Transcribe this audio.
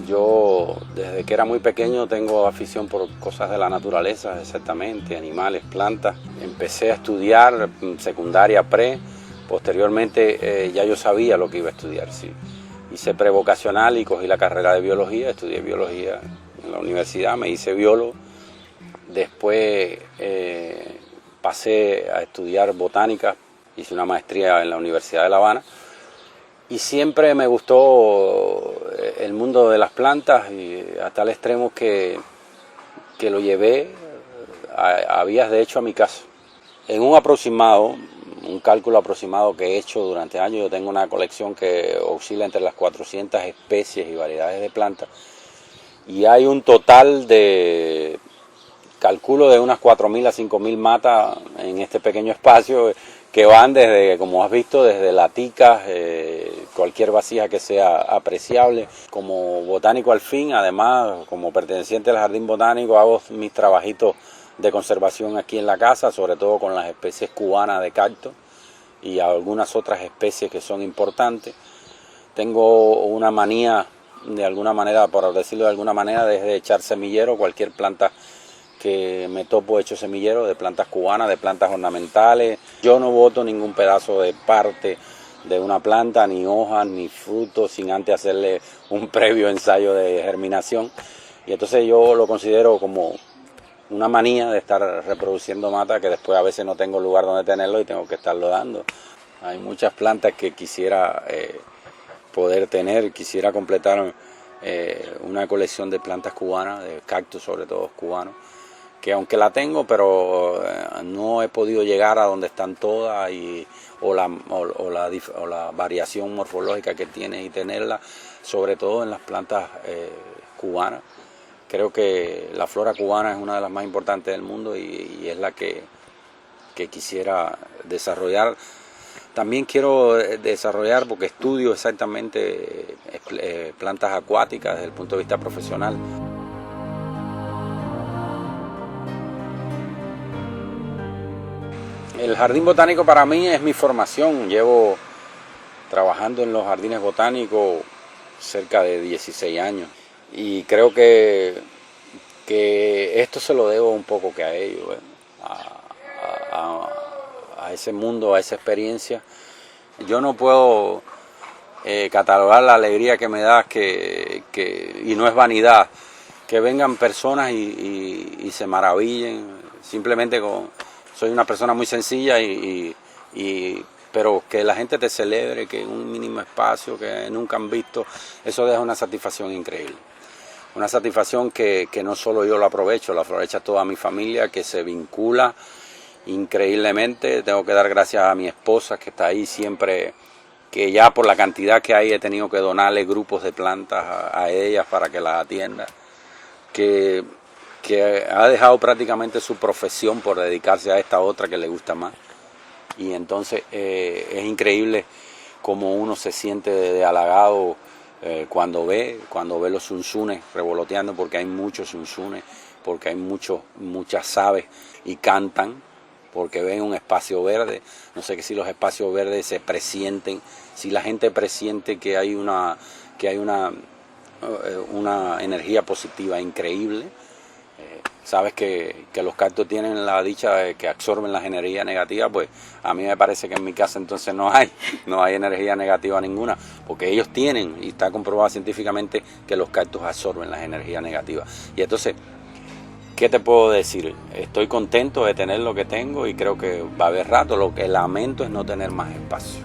Yo desde que era muy pequeño tengo afición por cosas de la naturaleza, exactamente, animales, plantas. Empecé a estudiar secundaria, pre, posteriormente ya yo sabía lo que iba a estudiar, sí. Hice prevocacional y cogí la carrera de biología, estudié biología en la universidad, me hice biólogo. Después pasé a estudiar botánica, hice una maestría en la Universidad de La Habana. Y siempre me gustó el mundo de las plantas y hasta el extremo que lo llevé a vías de hecho a mi casa. En un aproximado, un cálculo aproximado que he hecho durante años, yo tengo una colección que oscila entre las 400 especies y variedades de plantas. Y hay un total de, calculo, de unas 4.000 a 5.000 matas en este pequeño espacio, que van desde, como has visto, desde laticas, cualquier vasija que sea apreciable. Como botánico al fin, además, como perteneciente al jardín botánico, hago mis trabajitos de conservación aquí en la casa, sobre todo con las especies cubanas de cactus y algunas otras especies que son importantes. Tengo una manía, de alguna manera, por decirlo de alguna manera, desde echar semillero, cualquier planta que me topo hecho semillero, de plantas cubanas, de plantas ornamentales. Yo no boto ningún pedazo de parte de una planta, ni hojas, ni frutos, sin antes hacerle un previo ensayo de germinación. Y entonces yo lo considero como una manía de estar reproduciendo mata, que después a veces no tengo lugar donde tenerlo y tengo que estarlo dando. Hay muchas plantas que quisiera poder tener, quisiera completar una colección de plantas cubanas, de cactus sobre todo cubanos, que aunque la tengo, pero no he podido llegar a donde están todas o la variación morfológica que tiene y tenerla, sobre todo en las plantas cubanas. Creo que la flora cubana es una de las más importantes del mundo y es la que quisiera desarrollar. También quiero desarrollar, porque estudio exactamente plantas acuáticas desde el punto de vista profesional. El jardín botánico para mí es mi formación. Llevo trabajando en los jardines botánicos cerca de 16 años y creo que esto se lo debo un poco que a ellos, a ese mundo, a esa experiencia. Yo no puedo catalogar la alegría que me da, y no es vanidad, que vengan personas y se maravillen simplemente con... Soy una persona muy sencilla pero que la gente te celebre, que en un mínimo espacio que nunca han visto, eso deja una satisfacción increíble. Una satisfacción que no solo yo la aprovecha toda mi familia, que se vincula increíblemente. Tengo que dar gracias a mi esposa, que está ahí siempre, que ya por la cantidad que hay he tenido que donarle grupos de plantas a ellas para que las atienda, que ha dejado prácticamente su profesión por dedicarse a esta otra que le gusta más. Y entonces es increíble cómo uno se siente de halagado cuando ve los zunzunes revoloteando, porque hay muchos zunzunes, porque hay muchas aves y cantan, porque ven un espacio verde. No sé si los espacios verdes se presienten, si la gente presiente que hay una energía positiva increíble. Sabes que los cactus tienen la dicha de que absorben las energías negativas, pues a mí me parece que en mi casa entonces no hay energía negativa ninguna, porque ellos tienen, y está comprobado científicamente, que los cactus absorben las energías negativas. Y entonces, ¿qué te puedo decir? Estoy contento de tener lo que tengo y creo que va a haber rato. Lo que lamento es no tener más espacio.